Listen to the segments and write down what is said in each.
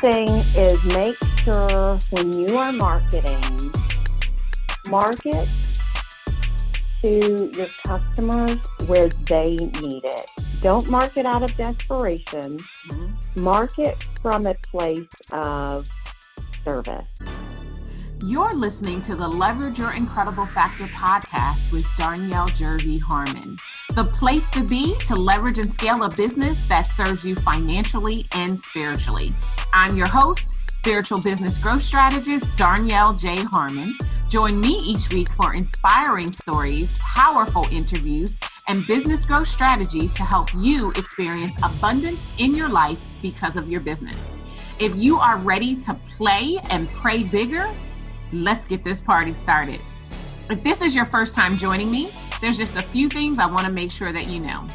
thing is make sure when you are marketing, market to your customers where they need it. Don't market out of desperation. Market from a place of service. You're listening to the Leverage Your Incredible Factor podcast with Darnyelle Jervey Harmon, the place to be to leverage and scale a business that serves you financially and spiritually. I'm your host, spiritual business growth strategist Darnyelle J. Harmon. Join me each week for inspiring stories, powerful interviews, and business growth strategy to help you experience abundance in your life because of your business. If you are ready to play and pray bigger, let's get this party started. If this is your first time joining me, there's just a few things I want to make sure that you know.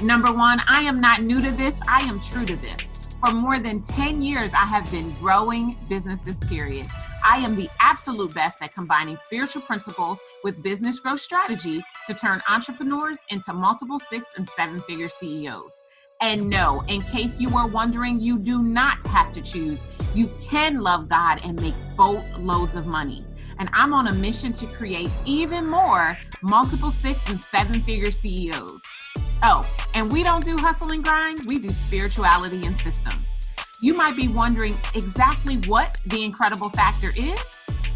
Number one, I am not new to this. I am true to this. For more than 10 years, I have been growing businesses, period. I am the absolute best at combining spiritual principles with business growth strategy to turn entrepreneurs into multiple 6- and 7-figure CEOs. And no, in case you are wondering, you do not have to choose. You can love God and make boatloads of money. And I'm on a mission to create even more multiple 6- and 7-figure CEOs. Oh, and we don't do hustle and grind. We do spirituality and systems. You might be wondering exactly what the incredible factor is.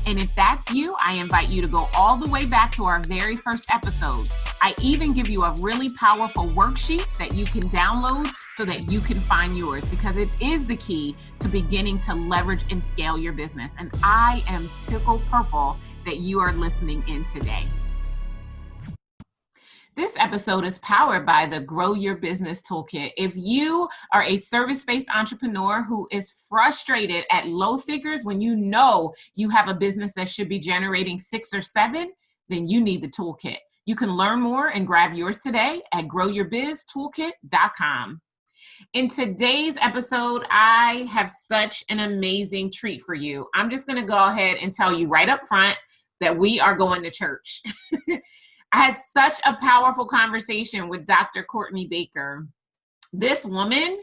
And if that's you, I invite you to go all the way back to our very first episode. I even give you a really powerful worksheet that you can download so that you can find yours, because it is the key to beginning to leverage and scale your business. And I am tickled purple that you are listening in today. This episode is powered by the Grow Your Business Toolkit. If you are a service-based entrepreneur who is frustrated at low figures when you know you have a business that should be generating 6 or 7, then you need the toolkit. You can learn more and grab yours today at growyourbiztoolkit.com. In today's episode, I have such an amazing treat for you. I'm just going to go ahead and tell you right up front that we are going to church. I had such a powerful conversation with Dr. Cortney Baker. This woman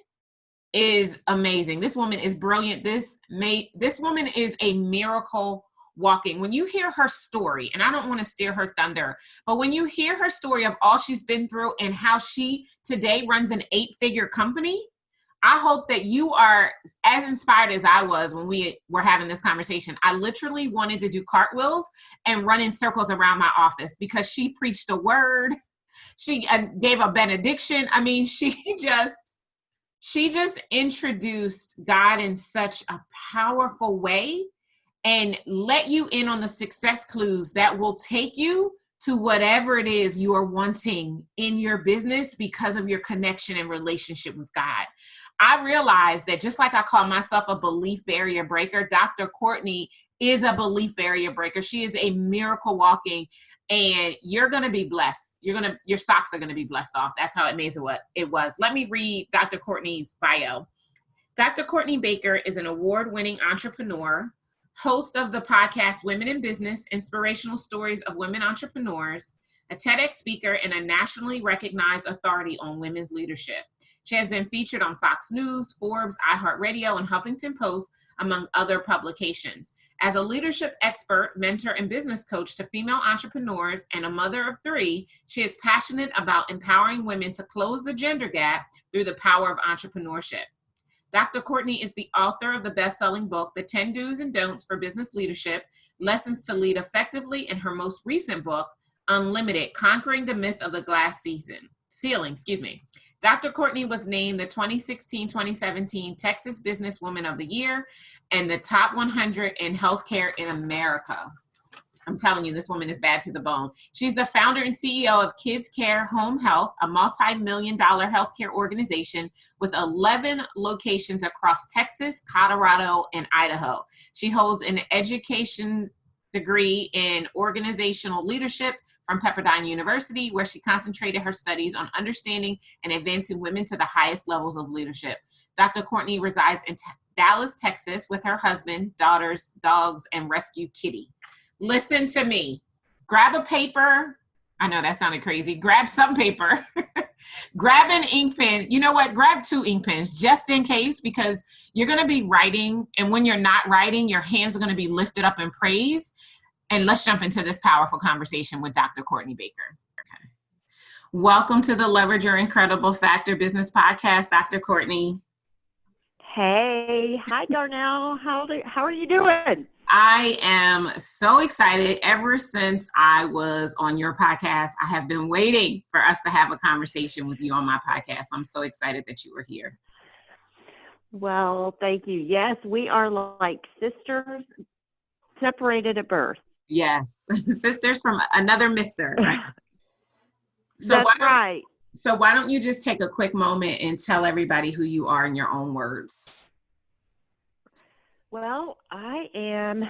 is amazing. This woman is brilliant. This woman is a miracle walking. When you hear her story, and I don't want to steal her thunder, but when you hear her story of all she's been through and how she today runs an 8-figure company, I hope that you are as inspired as I was when we were having this conversation. I literally wanted to do cartwheels and run in circles around my office because she preached the word. She gave a benediction. I mean, she just introduced God in such a powerful way and let you in on the success clues that will take you to whatever it is you are wanting in your business because of your connection and relationship with God. I realized that just like I call myself a belief barrier breaker, Dr. Cortney is a belief barrier breaker. She is a miracle walking, and you're going to be blessed. Your socks are going to be blessed off. That's how amazing what it was. Let me read Dr. Cortney's bio. Dr. Cortney Baker is an award-winning entrepreneur, host of the podcast Women in Business, Inspirational Stories of Women Entrepreneurs, a TEDx speaker, and a nationally recognized authority on women's leadership. She has been featured on Fox News, Forbes, iHeartRadio, and Huffington Post, among other publications. As a leadership expert, mentor, and business coach to female entrepreneurs and a mother of 3, she is passionate about empowering women to close the gender gap through the power of entrepreneurship. Dr. Cortney is the author of the best-selling book, The 10 Do's and Don'ts for Business Leadership, Lessons to Lead Effectively, and her most recent book, Unlimited, Conquering the Myth of the Glass Ceiling. Dr. Cortney was named the 2016-2017 Texas Businesswoman of the Year and the top 100 in healthcare in America. I'm telling you, this woman is bad to the bone. She's the founder and CEO of Kids Care Home Health, a multi-million-dollar healthcare organization with 11 locations across Texas, Colorado, and Idaho. She holds an education degree in organizational leadership from Pepperdine University, where she concentrated her studies on understanding and advancing women to the highest levels of leadership. Dr. Cortney resides in Dallas, Texas, with her husband, daughters, dogs, and rescue kitty. Listen to me. Grab a paper. I know that sounded crazy. Grab some paper Grab an ink pen. You know what? Grab 2 ink pens just in case, because you're going to be writing. And when you're not writing, your hands are going to be lifted up in praise. And let's jump into this powerful conversation with Dr. Cortney Baker. Okay. Welcome to the Leverage Your Incredible Factor Business Podcast, Dr. Cortney. Hey, hi Darnyelle. How are you doing? I am so excited. Ever since I was on your podcast, I have been waiting for us to have a conversation with you on my podcast. I'm so excited that you were here. Well, thank you. Yes, we are like sisters separated at birth. Yes, sisters from another mister, right? That's right. So why don't you just take a quick moment and tell everybody who you are in your own words? Well, I am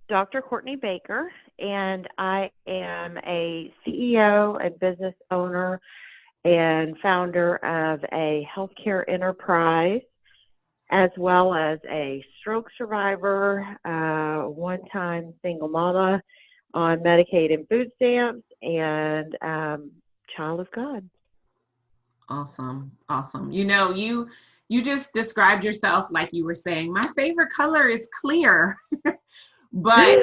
Dr. Cortney Baker, and I am a CEO and business owner and founder of a healthcare enterprise, as well as a stroke survivor, one-time single mama on Medicaid and food stamps, and child of God. Awesome. You know, you just described yourself like you were saying, my favorite color is clear. But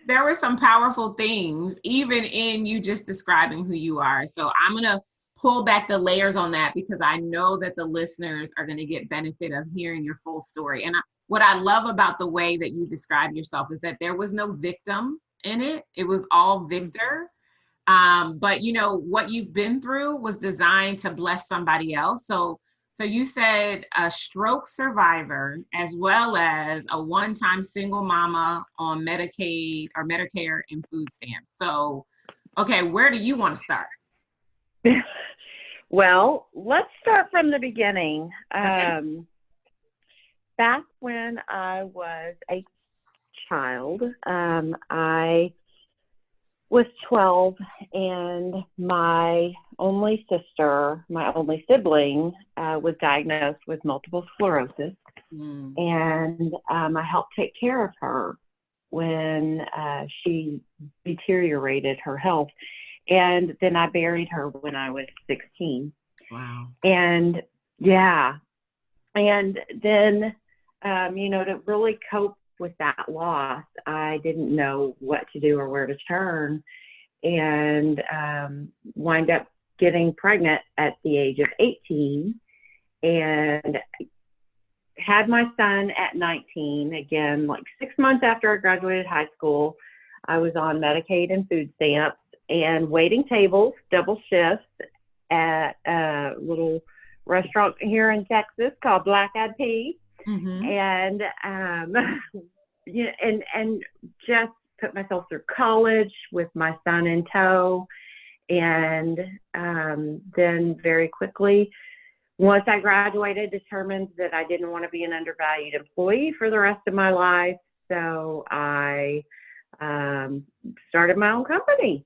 there were some powerful things, even in you just describing who you are. So I'm going to pull back the layers on that, because I know that the listeners are going to get benefit of hearing your full story. And what I love about the way that you describe yourself is that there was no victim in it. It was all victor. But you know, what you've been through was designed to bless somebody else. So you said a stroke survivor, as well as a one-time single mama on Medicaid or Medicare and food stamps. So, okay, where do you want to start? Well, let's start from the beginning. Back when I was a child, I was 12, and my only sibling, was diagnosed with multiple sclerosis. And I helped take care of her when she deteriorated her health. And then I buried her when I was 16. Wow. And yeah. And then, to really cope with that loss, I didn't know what to do or where to turn, and wind up getting pregnant at the age of 18, and had my son at 19. Again, like 6 months after I graduated high school, I was on Medicaid and food stamps and waiting tables, double shifts at a little restaurant here in Texas called Black Eyed Peas. Mm-hmm. And, and just put myself through college with my son in tow. And then very quickly, once I graduated, determined that I didn't want to be an undervalued employee for the rest of my life. So I started my own company.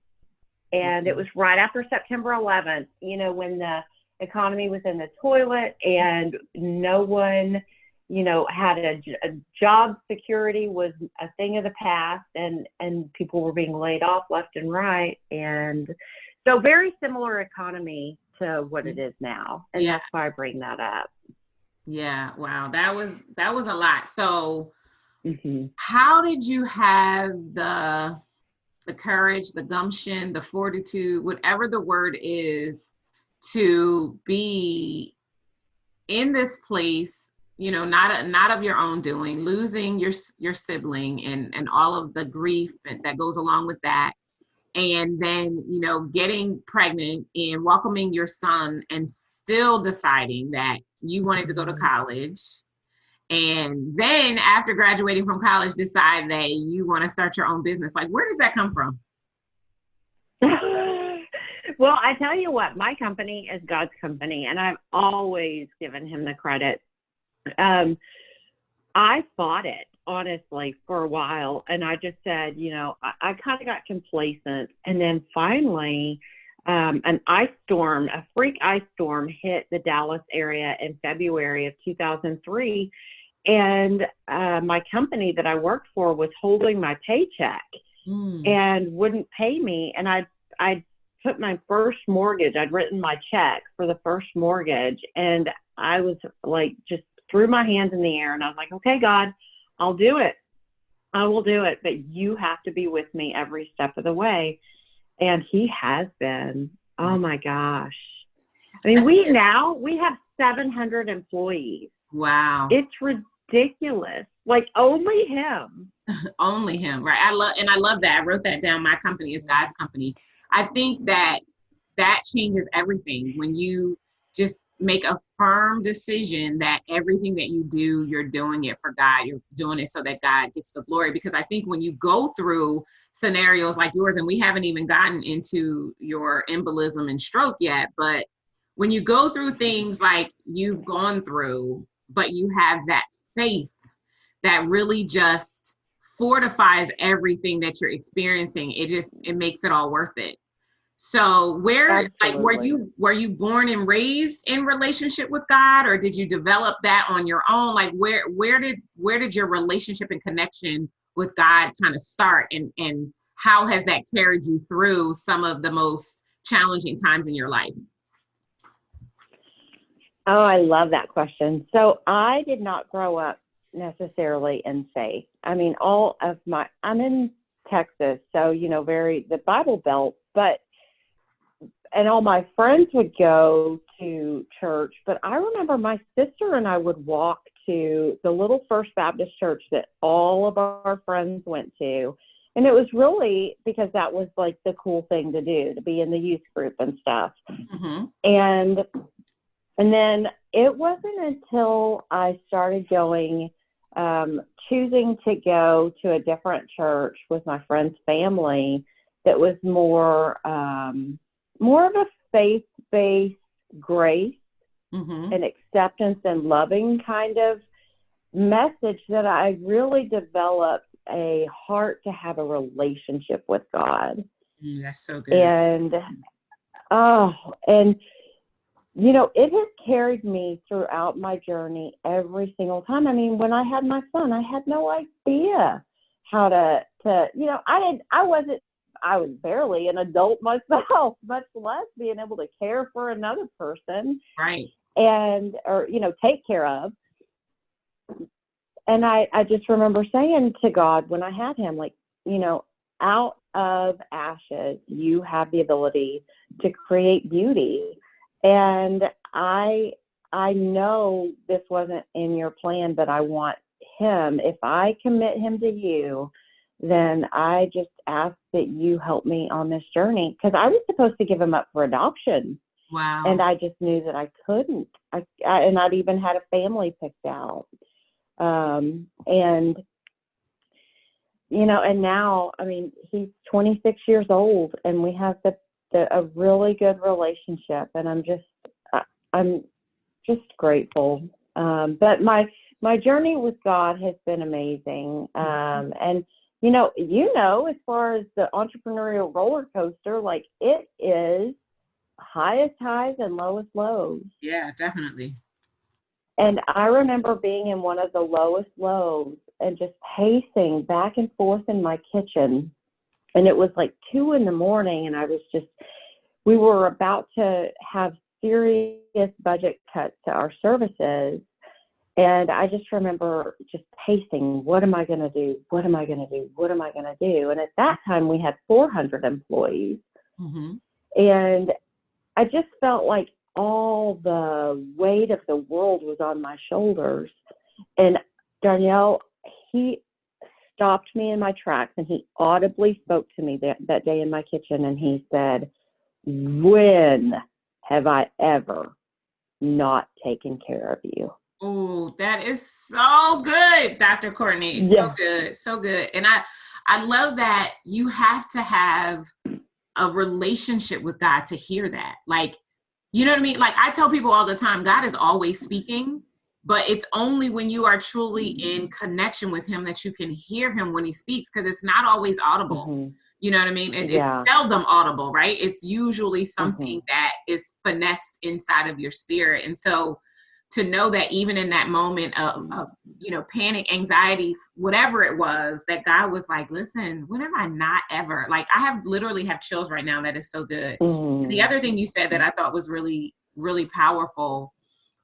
And it was right after September 11th, when the economy was in the toilet and no one had a job security was a thing of the past, and people were being laid off left and right. And so very similar economy to what it is now. And that's why I bring that up. Yeah. Wow. That was a lot. So how did you have the courage, the gumption, the fortitude, whatever the word is, to be in this place, not of your own doing, losing your sibling and all of the grief that goes along with that. And then, getting pregnant and welcoming your son and still deciding that you wanted to go to college. And then after graduating from college, decide that you want to start your own business. Like, where does that come from? Well, I tell you what, my company is God's company, and I've always given him the credit. I fought it, honestly, for a while, and I just said, I kind of got complacent. And then finally, a freak ice storm hit the Dallas area in February of 2003. And my company that I worked for was holding my paycheck and wouldn't pay me. And I put my first mortgage. I'd written my check for the first mortgage, and I was like, just threw my hands in the air, and I was like, okay, God, I'll do it. I will do it, but you have to be with me every step of the way. And he has been. Oh my gosh. I mean, we have 700 employees. Wow. It's ridiculous. Like, only him. Only him, right? I love that. I wrote that down. My company is God's company. I think that changes everything when you just make a firm decision that everything that you do, you're doing it for God. You're doing it so that God gets the glory. Because I think when you go through scenarios like yours, and we haven't even gotten into your embolism and stroke yet, but when you go through things like you've gone through, but you have that faith that really just fortifies everything that you're experiencing, it makes it all worth it. So were you born and raised in relationship with God, or did you develop that on your own? Like where did your relationship and connection with God kind of start, and how has that carried you through some of the most challenging times in your life? Oh, I love that question. So I did not grow up necessarily in faith. I mean, I'm in Texas, so, the Bible Belt, and all my friends would go to church, but I remember my sister and I would walk to the little First Baptist church that all of our friends went to. And it was really because that was like the cool thing to do, to be in the youth group and stuff. Mm-hmm. And then it wasn't until I started choosing to go to a different church with my friend's family that was more of a faith-based grace mm-hmm. and acceptance and loving kind of message, that I really developed a heart to have a relationship with God. That's so good. And it has carried me throughout my journey every single time. I mean, when I had my son, I had no idea how to I was barely an adult myself, much less being able to care for another person. Right. Or take care of. And I just remember saying to God when I had him, like, out of ashes, you have the ability to create beauty. And I know this wasn't in your plan, but I want him. If I commit him to you, then I just ask that you help me on this journey. Because I was supposed to give him up for adoption. Wow. And I just knew that I couldn't. And I'd even had a family picked out. And now, I mean, he's 26 years old, and we have a really good relationship, and I'm just grateful. But my journey with God has been amazing. And as far as the entrepreneurial roller coaster, like, it is highest highs and lowest lows. Yeah, definitely. And I remember being in one of the lowest lows and just pacing back and forth in my kitchen. And it was like 2 a.m, and we were about to have serious budget cuts to our services. And I just remember just pacing. What am I going to do? What am I going to do? What am I going to do? And at that time, we had 400 employees. Mm-hmm. And I just felt like all the weight of the world was on my shoulders. And Darnyelle, he stopped me in my tracks, and he audibly spoke to me that day in my kitchen. And he said, "When have I ever not taken care of you?" Oh, that is so good, Dr. Cortney. Yeah. So good. So good. And I love that you have to have a relationship with God to hear that. Like, you know what I mean? Like, I tell people all the time, God is always speaking, but it's only when you are truly in connection with him that you can hear him when he speaks, because it's not always audible. Mm-hmm. You know what I mean? And it's seldom audible, right? It's usually something that is finessed inside of your spirit. And so to know that even in that moment of panic, anxiety, whatever it was, that God was like, listen, when have I not ever, like, I literally have chills right now. That is so good. And the other thing you said that I thought was really, really powerful,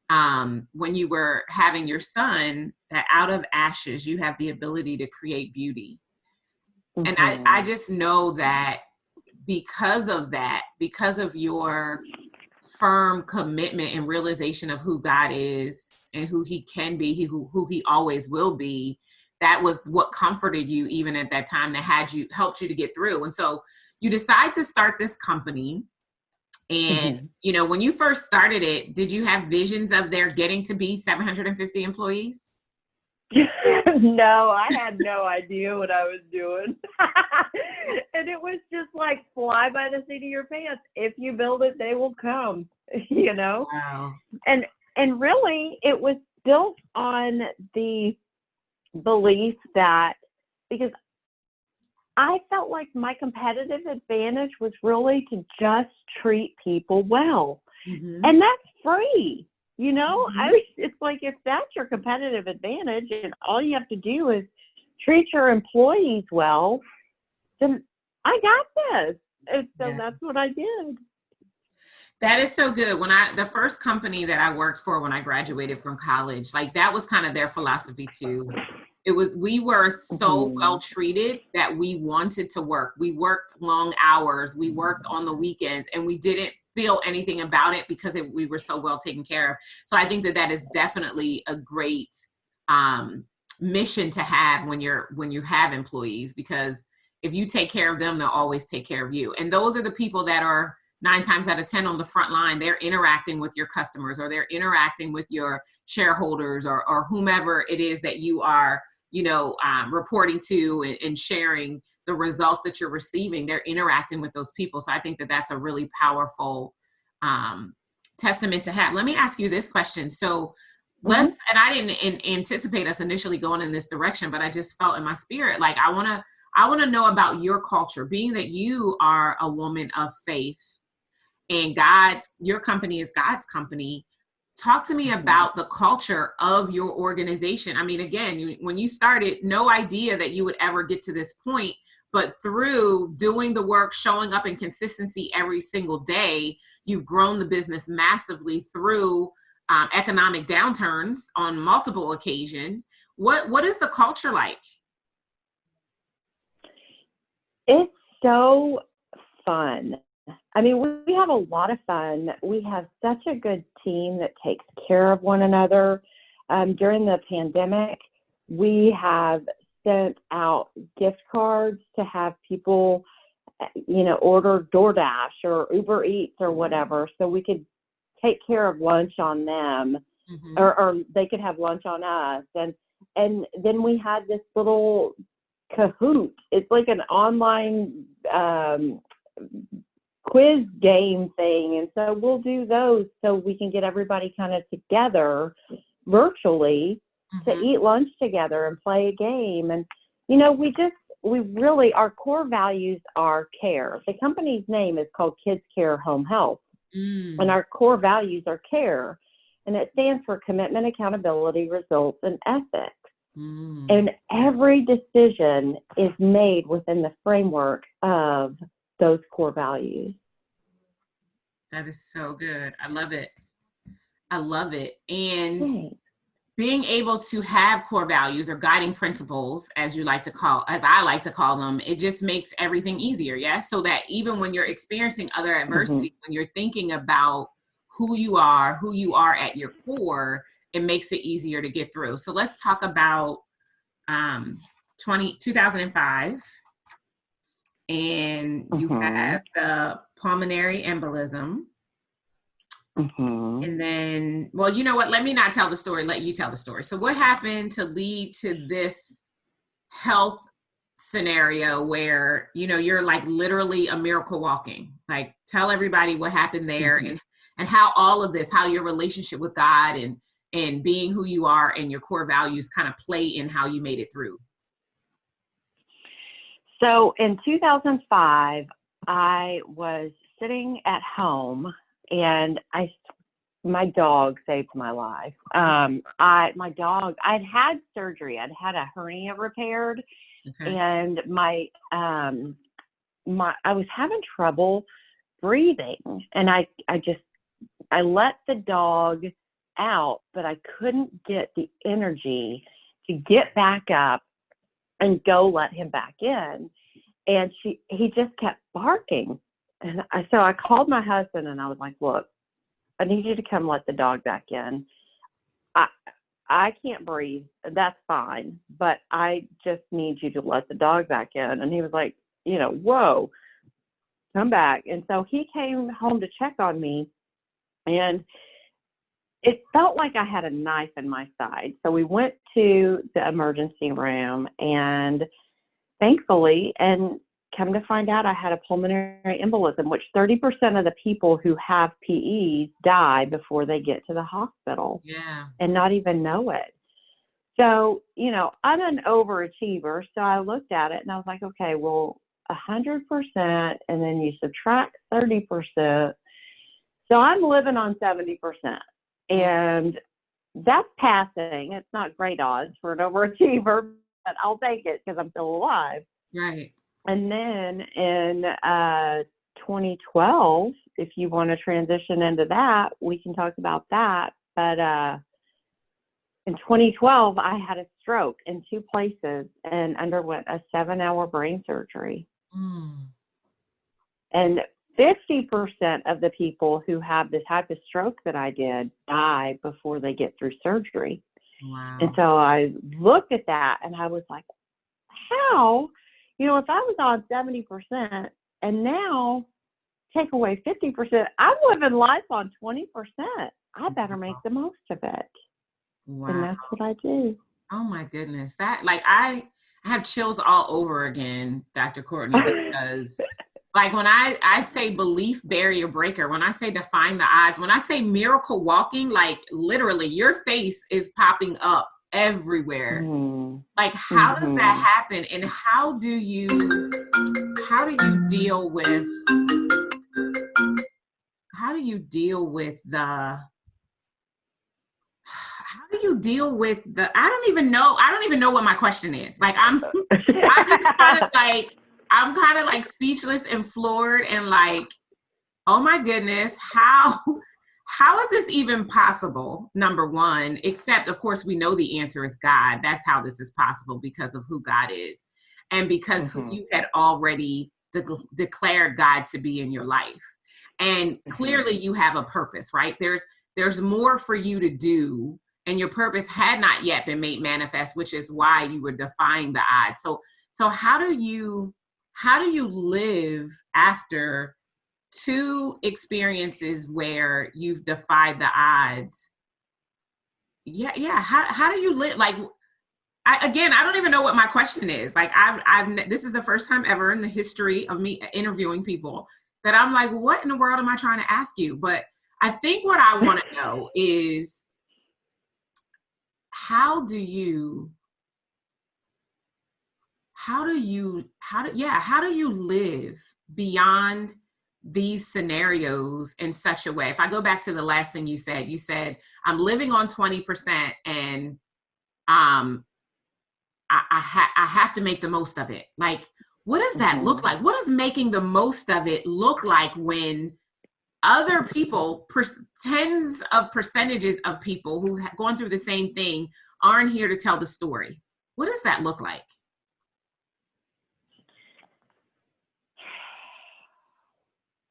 when you were having your son, that out of ashes, you have the ability to create beauty. And I just know that because of your firm commitment and realization of who God is and who he can be, who he always will be, that was what comforted you even at that time, that helped you to get through. And so you decide to start this company. And, when you first started it, did you have visions of there getting to be 750 employees? No, I had no idea what I was doing. And it was just like fly by the seat of your pants. If you build it, they will come, Wow. And really it was built on the belief that, because I felt like my competitive advantage was really to just treat people well. And that's free. It's like, if that's your competitive advantage and all you have to do is treat your employees well, then I got this. And so that's what I did. That is so good. The first company that I worked for when I graduated from college, like, that was kind of their philosophy too. We were so well treated that we wanted to work. We worked long hours. We worked on the weekends, and we didn't feel anything about it because we were so well taken care of. So I think that is definitely a great mission to have when you have employees, because if you take care of them, they'll always take care of you. And those are the people that are 9 times out of 10 on the front line. They're interacting with your customers, or they're interacting with your shareholders, or whomever it is that you are, reporting to and sharing the results that you're receiving. They're interacting with those people. So I think that that's a really powerful testament to have. Let me ask you this question. So and I didn't anticipate us initially going in this direction, but I just felt in my spirit, like, I want to know about your culture, being that you are a woman of faith and your company is God's company. Talk to me about the culture of your organization. I mean, again, when you started, no idea that you would ever get to this point, but through doing the work, showing up in consistency every single day, you've grown the business massively through economic downturns on multiple occasions. What is the culture like? It's so fun. I mean, we have a lot of fun. We have such a good team that takes care of one another. During the pandemic, we have sent out gift cards to have people, order DoorDash or Uber Eats or whatever, so we could take care of lunch on them, or they could have lunch on us. And then we had this little Kahoot. It's like an online quiz game thing, and so we'll do those so we can get everybody kind of together virtually to eat lunch together and play a game. And we really, our core values are care. The company's name is called Kids Care Home Health, and our core values are care, and it stands for commitment, accountability, results, and ethics. And every decision is made within the framework of those core values. That is so good. I love it. And being able to have core values or guiding principles, as I like to call them, it just makes everything easier. Yes. So that even when you're experiencing other adversity, when you're thinking about who you are at your core, it makes it easier to get through. So let's talk about 2005. And you have the pulmonary embolism. And then, well, you know what? Let me not tell the story. Let you tell the story. So what happened to lead to this health scenario where, you're like literally a miracle walking? Like, tell everybody what happened there and how all of this, how your relationship with God and being who you are and your core values kind of play in how you made it through. So in 2005, I was sitting at home and I my dog saved my life. My dog, I'd had surgery. I'd had a hernia repaired, and I was having trouble breathing, and I let the dog out, but I couldn't get the energy to get back up and go let him back in. And he just kept barking. And so I called my husband and I was like, look, I need you to come let the dog back in. I can't breathe. That's fine. But I just need you to let the dog back in. And he was like, whoa, come back. And so he came home to check on me, and it felt like I had a knife in my side. So we went to the emergency room, and thankfully, and come to find out, I had a pulmonary embolism, which 30% of the people who have PEs die before they get to the hospital and not even know it. So, I'm an overachiever. So I looked at it and I was like, okay, well, 100%, and then you subtract 30%. So I'm living on 70%. And that's passing. It's not great odds for an overachiever, but I'll take it because I'm still alive. Right. And then in 2012, if you want to transition into that, we can talk about that. But in 2012, I had a stroke in 2 places and underwent a 7-hour brain surgery. And 50% of the people who have the type of stroke that I did die before they get through surgery. Wow. And so I looked at that and I was like, how? If I was on 70% and now take away 50%, I'm living life on 20%. I better make the most of it. Wow. And that's what I do. Oh my goodness. That, I have chills all over again, Dr. Cortney, because when I say belief barrier breaker, when I say defying the odds, when I say miracle walking, literally your face is popping up everywhere. How does that happen? And how do you deal with I don't even know what my question is. I'm kind of speechless and floored and oh my goodness, how is this even possible? Number one, except of course we know the answer is God. That's how this is possible, because of who God is and because who you had already declared God to be in your life. And clearly you have a purpose, right? There's more for you to do, and your purpose had not yet been made manifest, which is why you were defying the odds. So how do you live after 2 experiences where you've defied the odds? How do you live? I don't even know what my question is. This is the first time ever in the history of me interviewing people that I'm like, what in the world am I trying to ask you? But I think what I want to know is, how do you live beyond these scenarios in such a way? If I go back to the last thing you said, I'm living on 20% and I have to make the most of it. What does that look like? What does making the most of it look like when other people, tens of percentages of people who have gone through the same thing, aren't here to tell the story? What does that look like?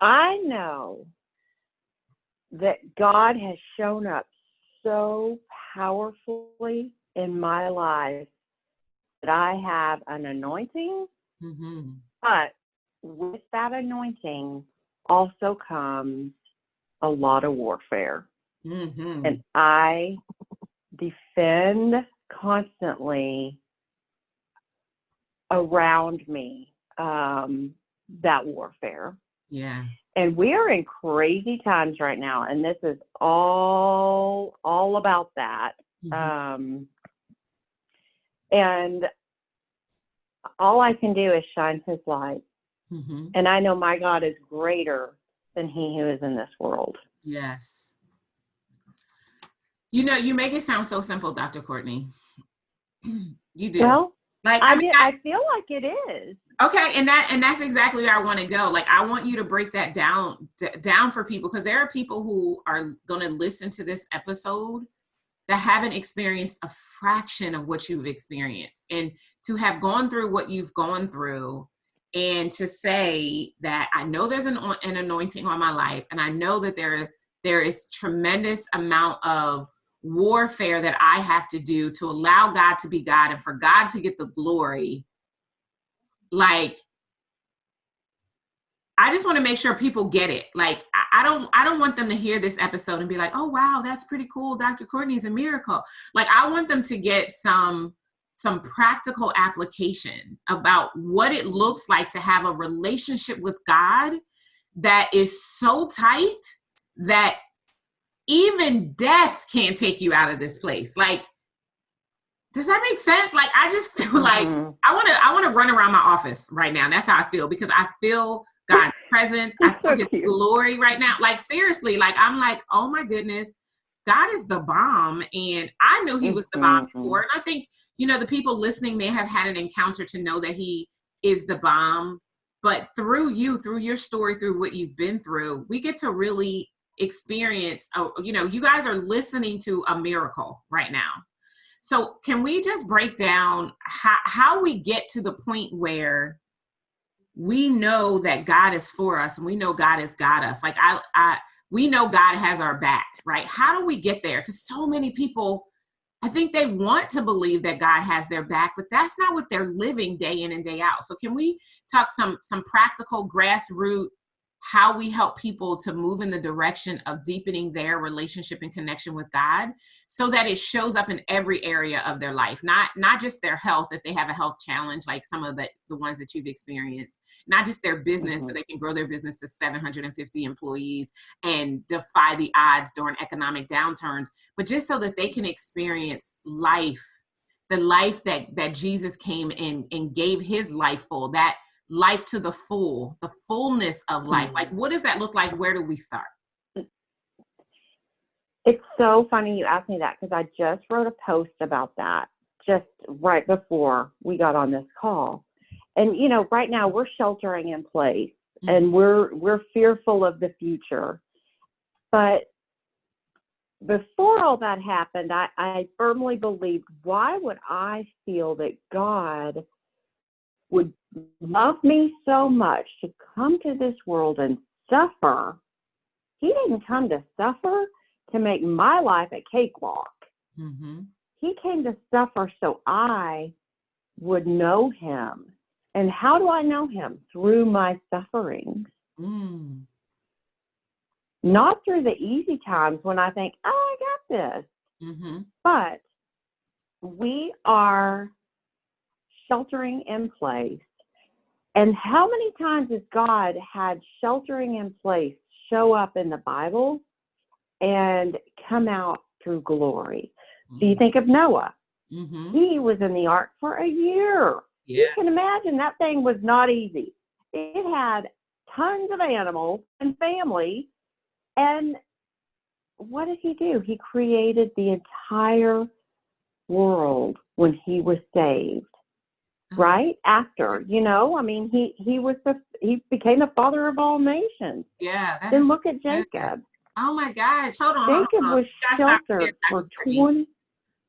I know that God has shown up so powerfully in my life that I have an anointing, but with that anointing also comes a lot of warfare. And I defend constantly around me that warfare. Yeah. And we are in crazy times right now, and this is all about that. And all I can do is shine his light. And I know my God is greater than he who is in this world. Yes. You know, you make it sound so simple, Dr. Courtney. You do. Well, Like, I mean, I feel like it is. Okay, and that's exactly where I want to go. Like, I want you to break that down for people, because there are people who are going to listen to this episode that haven't experienced a fraction of what you've experienced, and to have gone through what you've gone through, and to say that I know there's an anointing on my life, and I know that there is tremendous amount of warfare that I have to do to allow God to be God and for God to get the glory. Like, I just want to make sure people get it. Like, I don't want them to hear this episode and be like, oh, wow, that's pretty cool. Dr. Cortney's a miracle. Like, I want them to get some practical application about what it looks like to have a relationship with God that is so tight that even death can't take you out of this place. Like, does that make sense? Like, I just feel like I want to run around my office right now. That's how I feel, because I feel God's presence. I feel His glory right now. Like, seriously, like, I'm like, oh my goodness, God is the bomb. And I knew He was the bomb before. And I think, you know, the people listening may have had an encounter to know that He is the bomb. But through you, through your story, through what you've been through, we get to really experience, you know, you guys are listening to a miracle right now. So can we just break down how we get to the point where we know that God is for us and we know God has got us? Like, we know God has our back, right? How do we get there? Because so many people, I think they want to believe that God has their back, but that's not what they're living day in and day out. So can we talk some practical grassroots, how we help people to move in the direction of deepening their relationship and connection with God, so that it shows up in every area of their life, not just their health, if they have a health challenge, like some of the ones that you've experienced, not just their business, but they can grow their business to 750 employees and defy the odds during economic downturns, but just so that they can experience life, the life that Jesus came in and gave His life full, that life to the fullness of life. Like, what does that look like? Where do we start? It's so funny you asked me that, because I just wrote a post about that just right before we got on this call. And, you know, right now we're sheltering in place and we're fearful of the future. But before all that happened, I firmly believed, why would I feel that God would love me so much to come to this world and suffer? He didn't come to suffer to make my life a cakewalk. He came to suffer so I would know Him. And how do I know Him? Through my sufferings. Not through the easy times when I think, oh, I got this. But we are sheltering in place. And how many times has God had sheltering in place show up in the Bible and come out through glory? So you think of Noah. He was in the ark for a year. You can imagine that thing was not easy. It had tons of animals and family. And what did he do? He created the entire world when he was saved. Right after, you know, I mean, he became the father of all nations. Yeah. Then look at Jacob. Oh my gosh! Hold on. Jacob was sheltered for 20.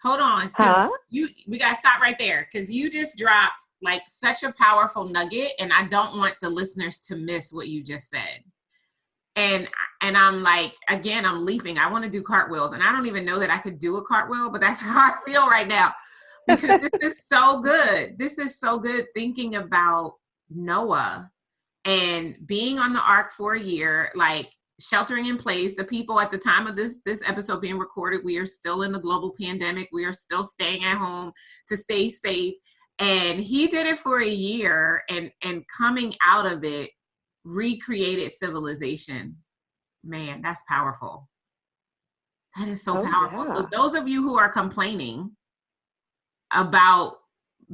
Hold on. We gotta stop right there, because you just dropped like such a powerful nugget, and I don't want the listeners to miss what you just said. And I'm like, again, I'm leaping. I want to do cartwheels, and I don't even know that I could do a cartwheel, but that's how I feel right now. Because this is so good. This is so good, thinking about Noah and being on the ark for a year, like sheltering in place. The people at the time of this episode being recorded, we are still in the global pandemic. We are still staying at home to stay safe. And he did it for a year, and coming out of it, recreated civilization. Man, that's powerful. That is so powerful. Yeah. So those of you who are complaining about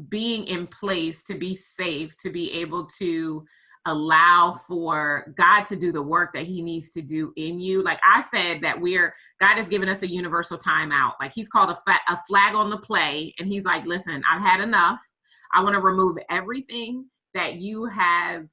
being in place to be safe, to be able to allow for God to do the work that he needs to do in you. Like I said, that God has given us a universal timeout. Like he's called a flag on the play. And he's like, listen, I've had enough. I want to remove everything that you have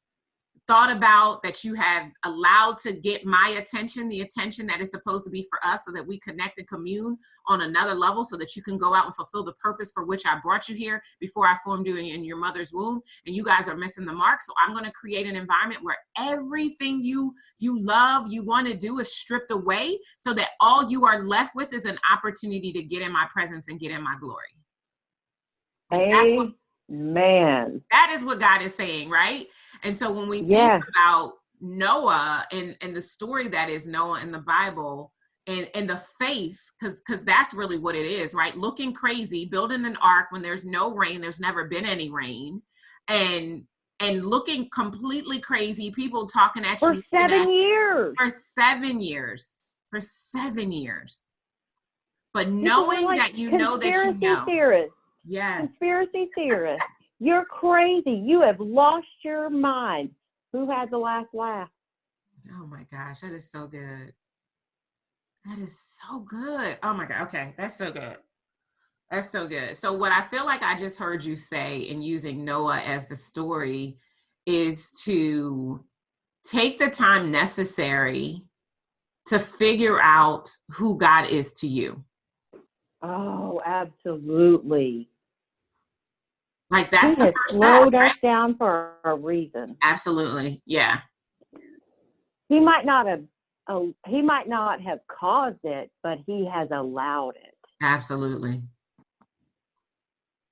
thought about, that you have allowed to get my attention, the attention that is supposed to be for us, so that we connect and commune on another level, so that you can go out and fulfill the purpose for which I brought you here before I formed you in your mother's womb. And you guys are missing the mark. So I'm going to create an environment where everything you love, you want to do is stripped away, so that all you are left with is an opportunity to get in my presence and get in my glory. Amen. That is what God is saying, right? And so when we think about Noah and the story that is Noah in the Bible, and the faith, because that's really what it is, right? Looking crazy, building an ark when there's no rain, there's never been any rain, and looking completely crazy, people talking at you for 7 years. For 7 years. For 7 years. But knowing like that you know that you know. Theorists. Yes. Conspiracy theorists. You're crazy. You have lost your mind. Who had the last laugh? Oh my gosh, that is so good. That is so good. Oh my God. Okay, that's so good. That's so good. So what I feel like I just heard you say in using Noah as the story is to take the time necessary to figure out who God is to you. Oh, absolutely. Like that's the first step. He has slowed us down for a reason. Absolutely. Yeah. He might not have caused it, but he has allowed it. Absolutely.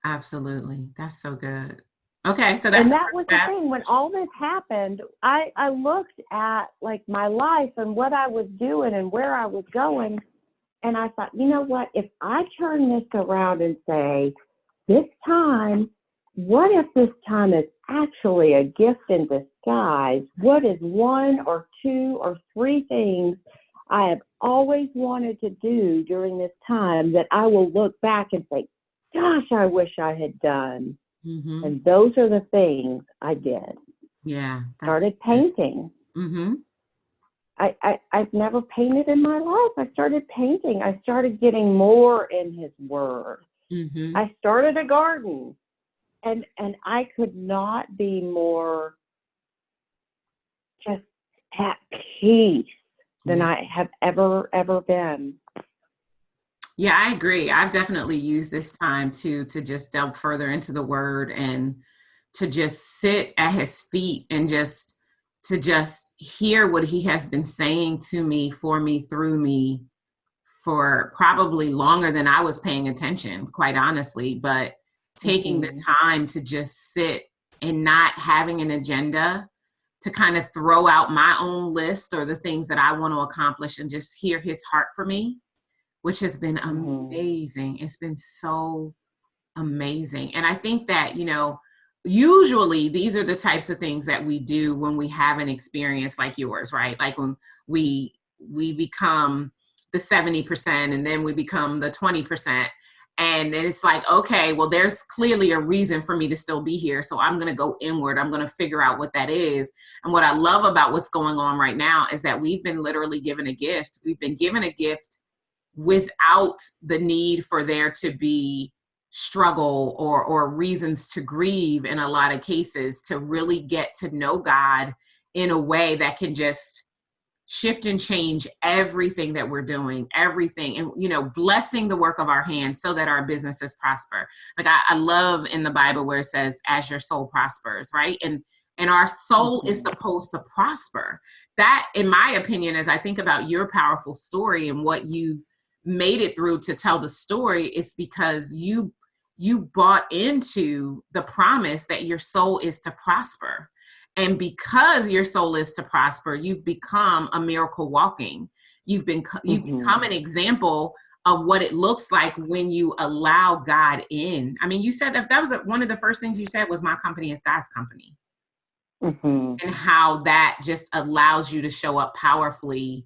Absolutely. That's so good. Okay. So that's, and that was the thing. When all this happened, I looked at like my life and what I was doing and where I was going. And I thought, you know what, if I turn this around and say, what if this time is actually a gift in disguise? What is 1 or 2 or 3 things I have always wanted to do during this time that I will look back and say, gosh, I wish I had done. Mm-hmm. And those are the things I did. Yeah. Started painting. Mm-hmm. I've never painted in my life. I started painting. I started getting more in his word. Mm-hmm. I started a garden. And I could not be more just at peace than I have ever been. Yeah, I agree. I've definitely used this time to just delve further into the word and to just sit at his feet and to just hear what he has been saying to me, for me, through me, for probably longer than I was paying attention, quite honestly. But taking the time to just sit and not having an agenda, to kind of throw out my own list or the things that I want to accomplish and just hear his heart for me, which has been amazing. It's been so amazing. And I think that, usually these are the types of things that we do when we have an experience like yours, right? Like when we become the 70% and then we become the 20%. And it's like, okay, well, there's clearly a reason for me to still be here. So I'm going to go inward. I'm going to figure out what that is. And what I love about what's going on right now is that we've been literally given a gift. We've been given a gift without the need for there to be struggle or reasons to grieve in a lot of cases, to really get to know God in a way that can just shift and change everything that we're doing, everything, and, blessing the work of our hands so that our businesses prosper. Like I love in the Bible where it says, as your soul prospers, right? And our soul is supposed to prosper. That, in my opinion, as I think about your powerful story and what you made it through to tell the story, is because you bought into the promise that your soul is to prosper. And because your soul is to prosper, you've become a miracle walking. You've become an example of what it looks like when you allow God in. I mean, you said that was one of the first things you said was, my company is God's company. And how that just allows you to show up powerfully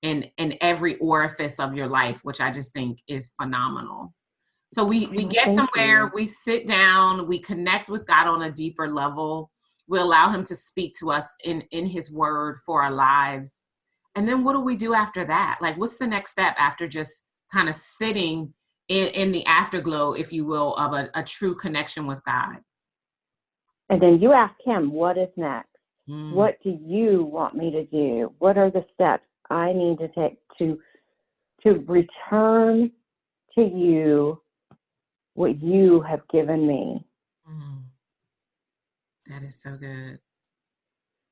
in every orifice of your life, which I just think is phenomenal. So we get somewhere, we sit down, we connect with God on a deeper level. We allow him to speak to us in his word for our lives. And then what do we do after that? Like, what's the next step after just kind of sitting in the afterglow, if you will, of a true connection with God? And then you ask him, what is next? Mm. What do you want me to do? What are the steps I need to take to return to you what you have given me? Mm. That is so good.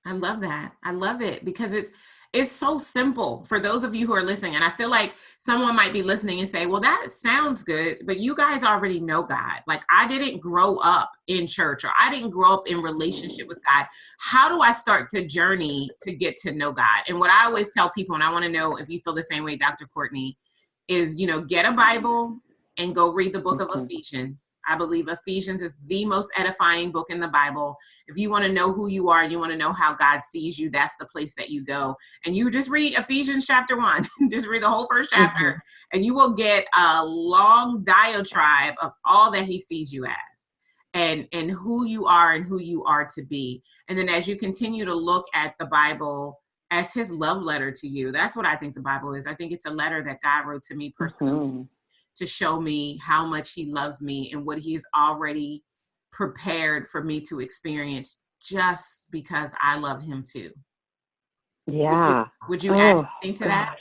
I love that. I love it because it's so simple for those of you who are listening. And I feel like someone might be listening and say, well, that sounds good, but you guys already know God. Like, I didn't grow up in church, or I didn't grow up in relationship with God. How do I start the journey to get to know God? And what I always tell people, and I want to know if you feel the same way, Dr. Cortney, is, get a Bible and go read the book of Ephesians. I believe Ephesians is the most edifying book in the Bible. If you want to know who you are, you want to know how God sees you, that's the place that you go. And you just read Ephesians chapter 1. Just read the whole first chapter, and you will get a long diatribe of all that he sees you as, and who you are and who you are to be. And then as you continue to look at the Bible as his love letter to you, that's what I think the Bible is. I think it's a letter that God wrote to me personally, to show me how much he loves me and what he's already prepared for me to experience, just because I love him too. Yeah. Would you add anything to that?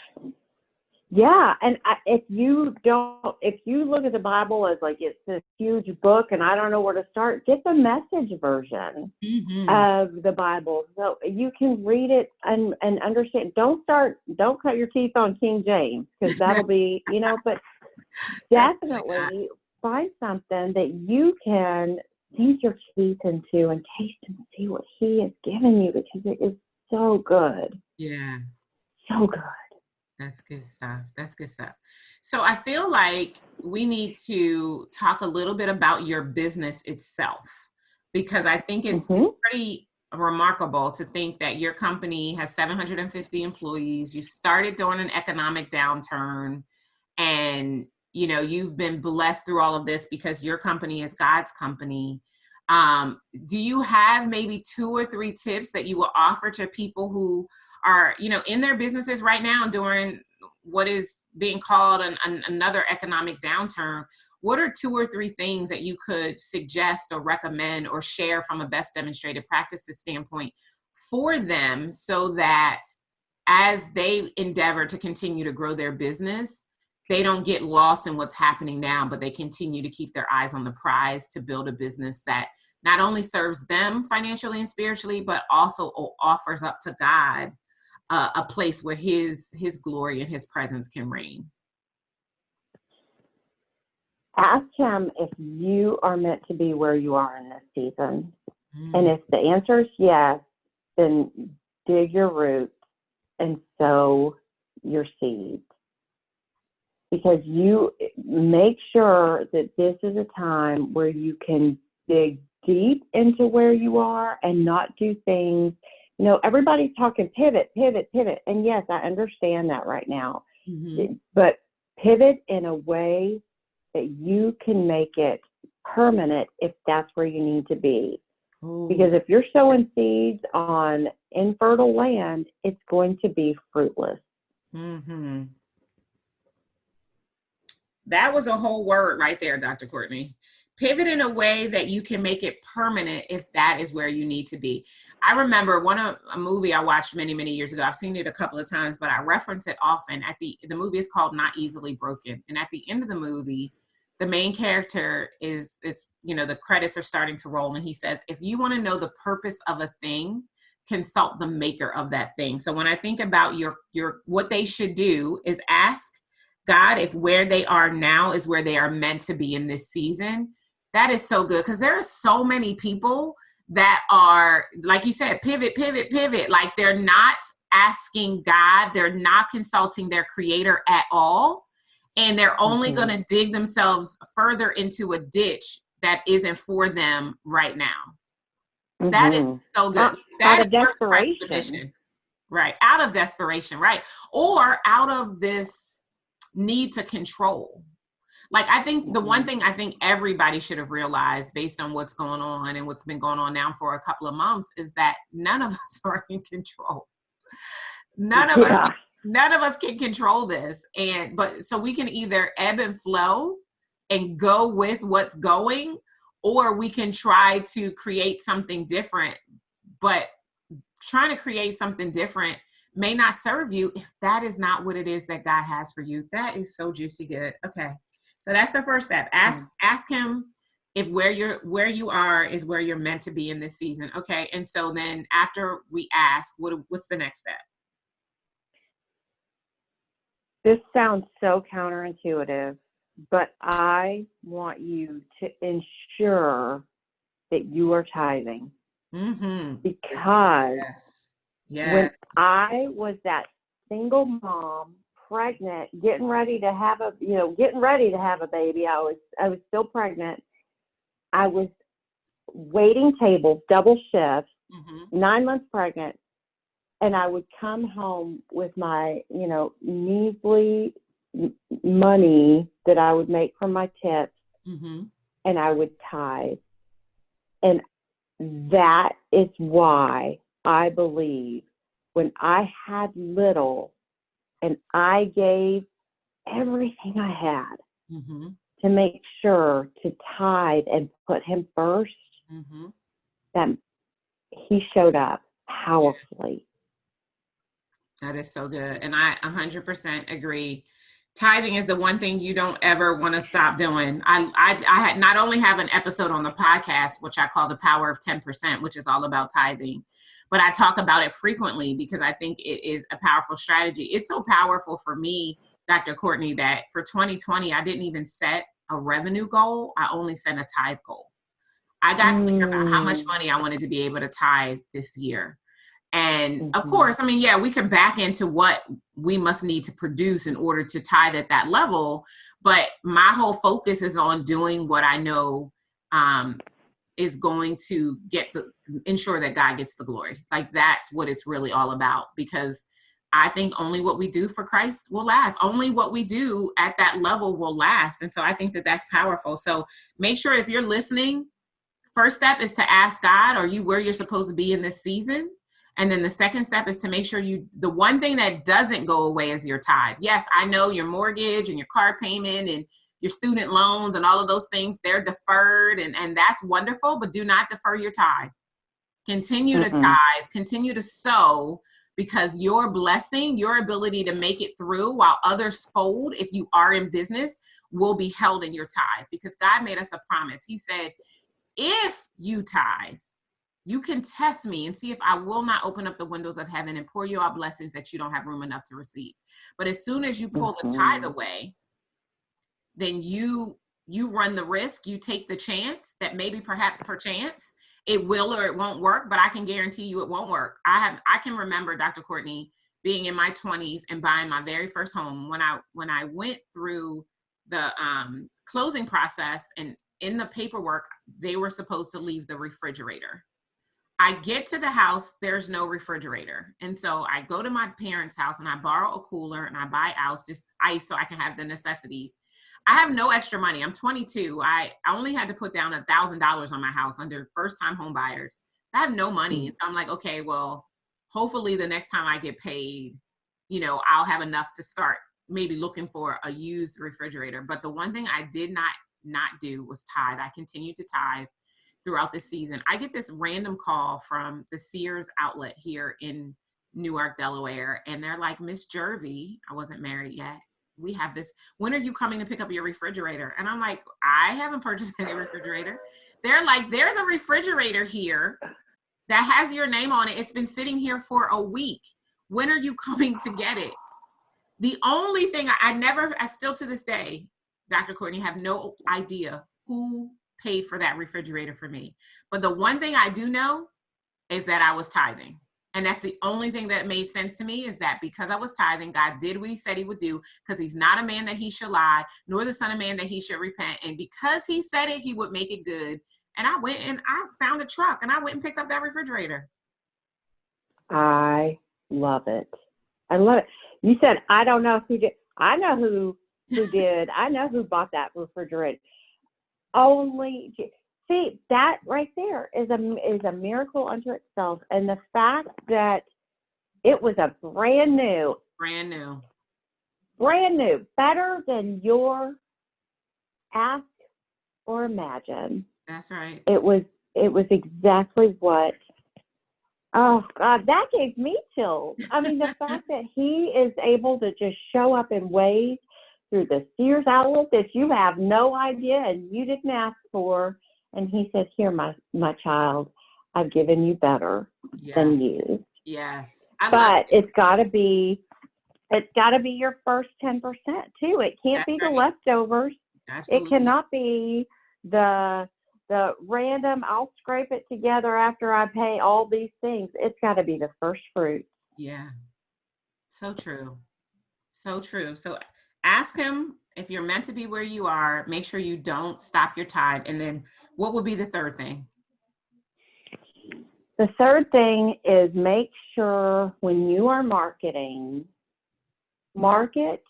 Yeah. And if you look at the Bible as like it's this huge book and I don't know where to start, get the Message version of the Bible so you can read it and understand. Don't cut your teeth on King James, because that'll be, but definitely find something that you can sink your teeth into and taste and see what he has given you, because it is so good. Yeah. So good. That's good stuff. That's good stuff. So I feel like we need to talk a little bit about your business itself, because I think it's pretty remarkable to think that your company has 750 employees. You started during an economic downturn, and you've been blessed through all of this because your company is God's company. Do you have maybe 2 or 3 tips that you will offer to people who are, in their businesses right now during what is being called another economic downturn? What are 2 or 3 things that you could suggest or recommend or share from a best demonstrated practices standpoint for them, so that as they endeavor to continue to grow their business, they don't get lost in what's happening now, but they continue to keep their eyes on the prize to build a business that not only serves them financially and spiritually, but also offers up to God a place where his glory and his presence can reign? Ask him if you are meant to be where you are in this season. And if the answer is yes, then dig your roots and sow your seeds. Because you make sure that this is a time where you can dig deep into where you are and not do things. Everybody's talking pivot. And yes, I understand that right now. But pivot in a way that you can make it permanent if that's where you need to be. Because if you're sowing seeds on infertile land, it's going to be fruitless. That was a whole word right there, Dr. Cortney. Pivot in a way that you can make it permanent if that is where you need to be. I remember a movie I watched many, many years ago. I've seen it a couple of times, but I reference it often. The movie is called Not Easily Broken. And at the end of the movie, the main character the credits are starting to roll, and he says, if you want to know the purpose of a thing, consult the maker of that thing. So when I think about your what they should do is ask God if where they are now is where they are meant to be in this season. That is so good, because there are so many people that are, like you said, pivot. Like, they're not asking God, they're not consulting their creator at all. And they're only going to dig themselves further into a ditch that isn't for them right now. That is so good. Out of desperation. Right. Out of desperation. Right. Or out of this need to control. Like, I think the one thing I think everybody should have realized based on what's going on and what's been going on now for a couple of months is that none of us are in control. None of us can control this. But so we can either ebb and flow and go with what's going, or we can try to create something different. But trying to create something different may not serve you if that is not what it is that God has for you. That is so juicy good. Okay. So that's the first step. Ask him if where you are is where you're meant to be in this season. Okay. And so then after we ask, what's the next step? This sounds so counterintuitive, but I want you to ensure that you are tithing. Because when I was that single mom, pregnant, getting ready to have a baby, I was still pregnant. I was waiting tables, double shifts, 9 months pregnant, and I would come home with my, measly money that I would make from my tips, and I would tithe. And that is why I believe when I had little and I gave everything I had to make sure to tithe and put him first, that he showed up powerfully. That is so good. And I 100% agree. Tithing is the one thing you don't ever want to stop doing. I had not only have an episode on the podcast, which I call The Power of 10%, which is all about tithing, but I talk about it frequently because I think it is a powerful strategy. It's so powerful for me, Dr. Cortney, that for 2020, I didn't even set a revenue goal. I only set a tithe goal. I got clear about how much money I wanted to be able to tithe this year. And of course, we can back into what we must need to produce in order to tithe at that level. But my whole focus is on doing what I know is going to ensure that God gets the glory. Like, that's what it's really all about, because I think only what we do for Christ will last. Only what we do at that level will last. And so I think that that's powerful. So make sure, if you're listening, first step is to ask God, are you where you're supposed to be in this season? And then the second step is to make sure the one thing that doesn't go away is your tithe. Yes, I know your mortgage and your car payment and your student loans and all of those things, they're deferred, and that's wonderful, but do not defer your tithe. Continue to tithe, continue to sow, because your blessing, your ability to make it through while others fold, if you are in business, will be held in your tithe, because God made us a promise. He said, if you tithe, you can test me and see if I will not open up the windows of heaven and pour you out blessings that you don't have room enough to receive. But as soon as you pull the tithe away, then you run the risk, you take the chance that maybe perhaps perchance it will or it won't work, but I can guarantee you it won't work. I can remember, Dr. Cortney, being in my 20s and buying my very first home. When I went through the closing process, and in the paperwork, they were supposed to leave the refrigerator. I get to the house, there's no refrigerator. And so I go to my parents' house and I borrow a cooler and I buy just ice so I can have the necessities. I have no extra money. I'm 22. I only had to put down $1,000 on my house under first-time home buyers. I have no money. I'm like, okay, well, hopefully the next time I get paid, I'll have enough to start maybe looking for a used refrigerator. But the one thing I did not do was tithe. I continued to tithe throughout the season. I get this random call from the Sears outlet here in Newark, Delaware. And they're like, Miss Jervey, I wasn't married yet. We have this, when are you coming to pick up your refrigerator? And I'm like, I haven't purchased any refrigerator. They're like, there's a refrigerator here that has your name on it. It's been sitting here for a week. When are you coming to get it? The only thing I still to this day, Dr. Cortney, have no idea who paid for that refrigerator for me. But the one thing I do know is that I was tithing. And that's the only thing that made sense to me, is that because I was tithing, God did what he said he would do, because he's not a man that he should lie, nor the son of man that he should repent. And because he said it, he would make it good. And I went and I found a truck and I went and picked up that refrigerator. I love it. I love it. You said, I don't know who did. I know who who did. I know who bought that refrigerator. Only see that right there is a miracle unto itself, and the fact that it was a brand new, better than your ask or imagine. That's right. It was exactly what. Oh God, that gave me chills. I mean, the fact that he is able to just show up in ways through the Sears outlet that you have no idea and you didn't ask for, and he said, "Here, my child, I've given you better than you." Yes, but it's got to be your first 10% too. It can't be the leftovers. Absolutely. It cannot be the random, I'll scrape it together after I pay all these things. It's got to be the first fruit. Yeah. So true. So true. So ask him if you're meant to be where you are. Make sure you don't stop your tithe. And then what would be the third thing? The third thing is make sure when you are marketing, market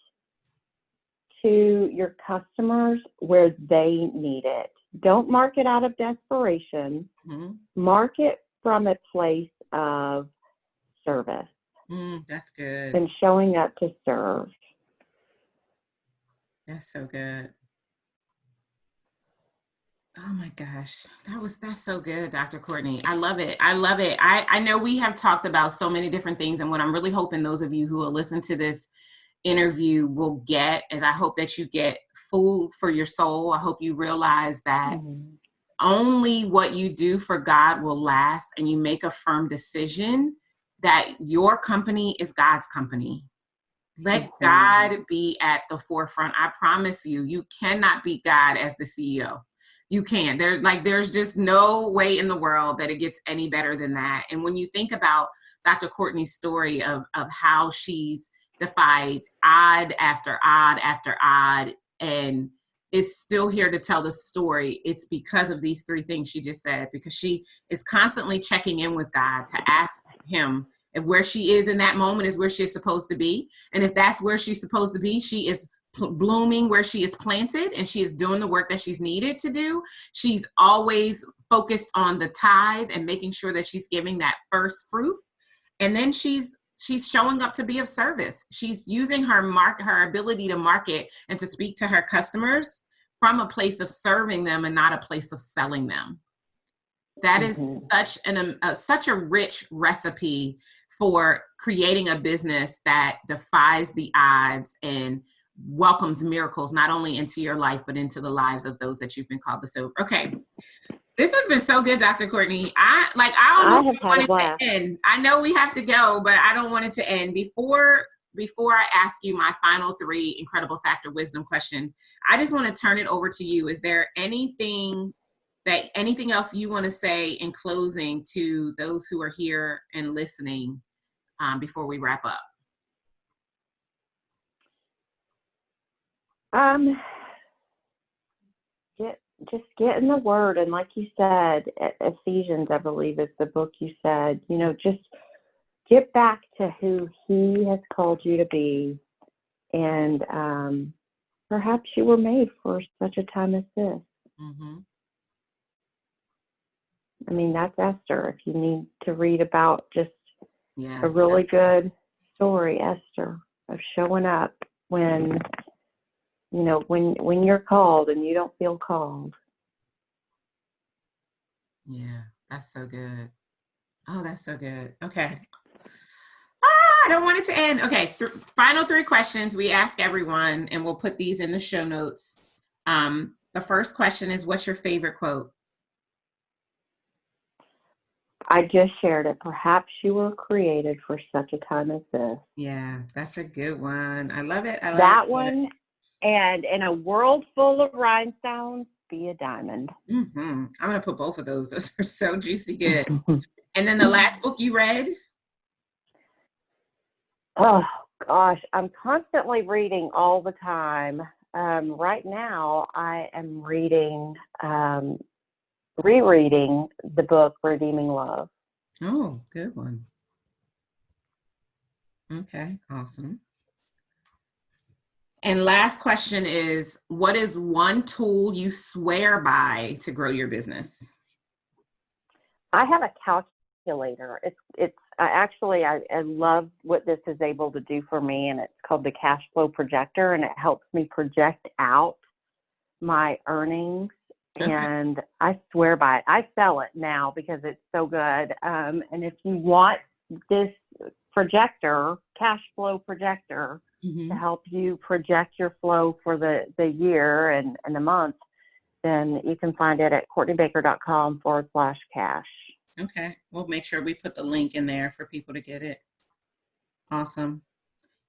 to your customers where they need it. Don't market out of desperation. Mm-hmm. Market from a place of service. That's good. And showing up to serve. That's so good. Oh my gosh, that's so good, Dr. Cortney. I love it. I know we have talked about so many different things, and what I'm really hoping those of you who will listen to this interview will get is I hope that you get food for your soul. I hope you realize that only what you do for God will last, and you make a firm decision that your company is God's company. Let God be at the forefront. I promise you, you cannot beat God as the CEO. You can't. There's just no way in the world that it gets any better than that. And when you think about Dr. Cortney's story of how she's defied odd after odd after odd and is still here to tell the story, it's because of these three things she just said, because she is constantly checking in with God to ask him if where she is in that moment is where she's supposed to be. And if that's where she's supposed to be, she is blooming where she is planted, and she is doing the work that she's needed to do. She's always focused on the tithe and making sure that she's giving that first fruit. And then she's showing up to be of service. She's using her ability to market and to speak to her customers from a place of serving them and not a place of selling them. That is such a rich recipe for creating a business that defies the odds and welcomes miracles not only into your life but into the lives of those that you've been called to serve. Okay, this has been so good, Dr. Cortney. I almost wanted to end. I know we have to go, but I don't want it to end. Before I ask you my final three incredible factor wisdom questions, I just want to turn it over to you. Is there anything else you want to say in closing to those who are here and listening before we wrap up? Just get in the Word, and like you said, Ephesians, I believe, is the book you said. Just get back to who He has called you to be, and perhaps you were made for such a time as this. Mm-hmm. I mean, that's Esther. If you need to read about just a really good story, Esther, of showing up when you're called and you don't feel called. Yeah, that's so good. Oh, that's so good. Okay. I don't want it to end. Okay, final three questions we ask everyone, and we'll put these in the show notes. The first question is, what's your favorite quote? I just shared it. Perhaps you were created for such a time as this. Yeah, that's a good one. I love it. That one. And in a world full of rhinestones, be a diamond. Mm-hmm. I'm going to put both of those. Those are so juicy good. And then the last book you read? Oh, gosh. I'm constantly reading all the time. Right now, I am rereading the book Redeeming Love. Oh, good one. Okay, awesome. And last question is, what is one tool you swear by to grow your business? I have a calculator. I love what this is able to do for me, and it's called the cash flow projector, and it helps me project out my earnings. Okay. And I swear by it. I sell it now because it's so good. And if you want this projector, cash flow projector, to help you project your flow for the year and the month, then you can find it at CourtneyBaker.com/cash. Okay. We'll make sure we put the link in there for people to get it. Awesome.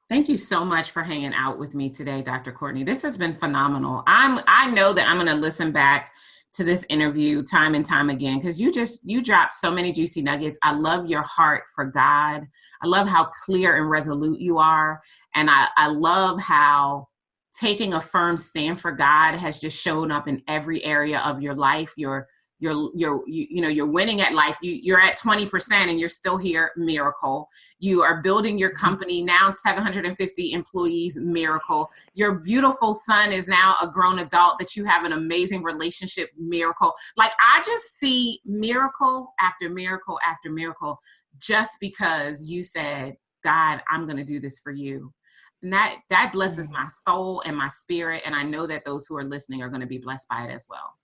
Thank you so much for hanging out with me today, Dr. Cortney. This has been phenomenal. I know that I'm going to listen back to this interview time and time again, because you dropped so many juicy nuggets. I love your heart for God. I love how clear and resolute you are. And I love how taking a firm stand for God has just shown up in every area of your life. You're winning at life. You're at 20% and you're still here. Miracle. You are building your company now, 750 employees. Miracle. Your beautiful son is now a grown adult that you have an amazing relationship. Miracle. Like, I just see miracle after miracle after miracle, just because you said, God, I'm going to do this for you. And that blesses my soul and my spirit. And I know that those who are listening are going to be blessed by it as well.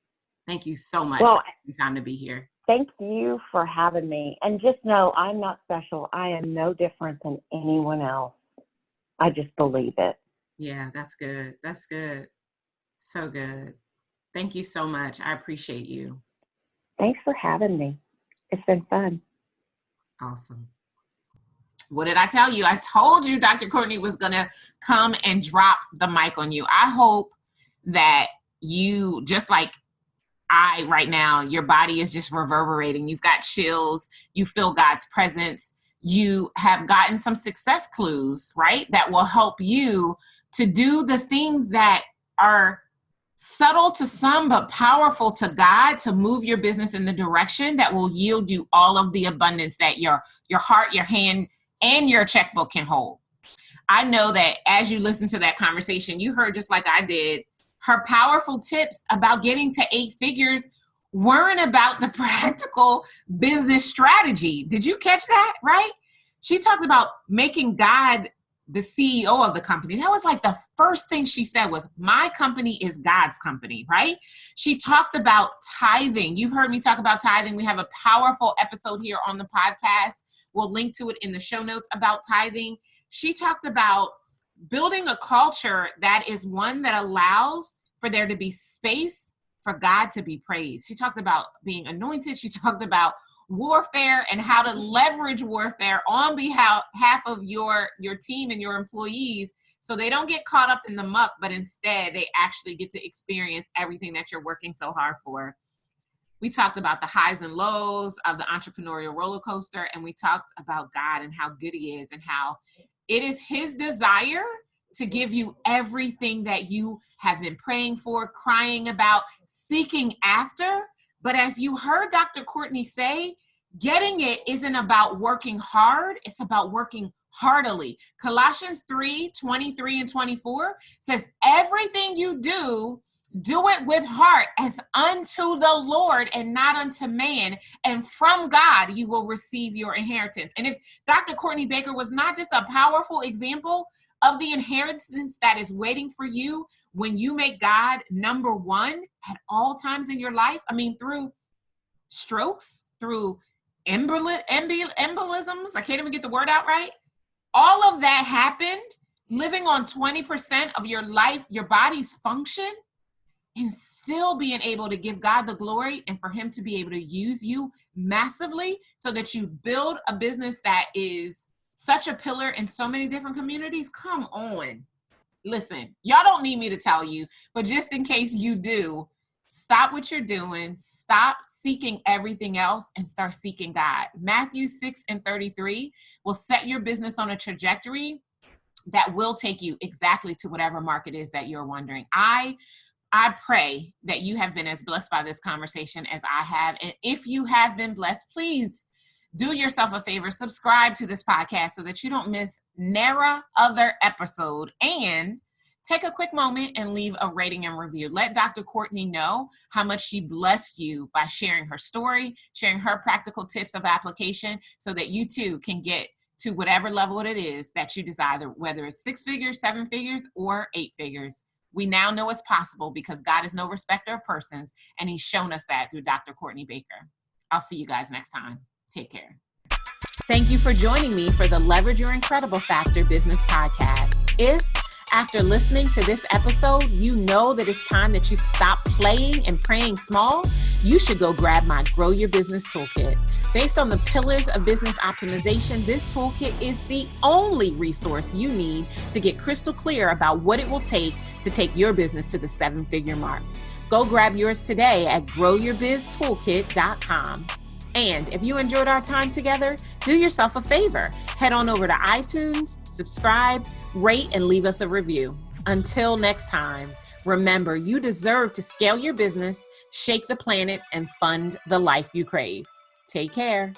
Thank you so much for taking time to be here. Thank you for having me. And just know I'm not special. I am no different than anyone else. I just believe it. Yeah, that's good. That's good. So good. Thank you so much. I appreciate you. Thanks for having me. It's been fun. Awesome. What did I tell you? I told you Dr. Cortney was going to come and drop the mic on you. I hope that you, just like right now, your body is just reverberating. You've got chills. You feel God's presence. You have gotten some success clues, right? That will help you to do the things that are subtle to some, but powerful to God, to move your business in the direction that will yield you all of the abundance that your heart, your hand, and your checkbook can hold. I know that as you listen to that conversation, you heard, just like I did, her powerful tips about getting to 8 figures weren't about the practical business strategy. Did you catch that, right? She talked about making God the CEO of the company. That was like the first thing she said was, my company is God's company, right? She talked about tithing. You've heard me talk about tithing. We have a powerful episode here on the podcast. We'll link to it in the show notes about tithing. She talked about building a culture that is one that allows for there to be space for God to be praised. She talked about being anointed. She talked about warfare and how to leverage warfare on behalf of your team and your employees, so they don't get caught up in the muck, but instead they actually get to experience everything that you're working so hard for. We talked about the highs and lows of the entrepreneurial roller coaster, and we talked about God and how good he is and how it is his desire to give you everything that you have been praying for, crying about, seeking after. But as you heard Dr. Cortney say, getting it isn't about working hard. It's about working heartily. Colossians 3:23 and 24 says, everything you do it with heart as unto the Lord and not unto man. And from God, you will receive your inheritance. And if Dr. Cortney Baker was not just a powerful example of the inheritance that is waiting for you when you make God number one at all times in your life, I mean, through strokes, through embolisms, I can't even get the word out right. All of that happened living on 20% of your life, your body's function, and still being able to give God the glory and for him to be able to use you massively so that you build a business that is such a pillar in so many different communities. Come on. Listen, y'all don't need me to tell you, but just in case you do, stop what you're doing, stop seeking everything else, and start seeking God. Matthew 6:33 will set your business on a trajectory that will take you exactly to whatever market is that you're wondering. I pray that you have been as blessed by this conversation as I have. And if you have been blessed, please do yourself a favor, subscribe to this podcast so that you don't miss never other episode. And take a quick moment and leave a rating and review. Let Dr. Cortney know how much she blessed you by sharing her story, sharing her practical tips of application so that you too can get to whatever level it is that you desire, whether it's 6 figures, 7 figures, or 8 figures. We now know it's possible because God is no respecter of persons, and he's shown us that through Dr. Cortney Baker. I'll see you guys next time. Take care. Thank you for joining me for the Leverage Your Incredible Factor Business Podcast. If after listening to this episode, you know that it's time that you stop playing and praying small, you should go grab my Grow Your Business Toolkit. Based on the pillars of business optimization, this toolkit is the only resource you need to get crystal clear about what it will take to take your business to the 7-figure mark. Go grab yours today at growyourbiztoolkit.com. And if you enjoyed our time together, do yourself a favor. Head on over to iTunes, subscribe, rate, and leave us a review. Until next time, remember, you deserve to scale your business, shake the planet, and fund the life you crave. Take care.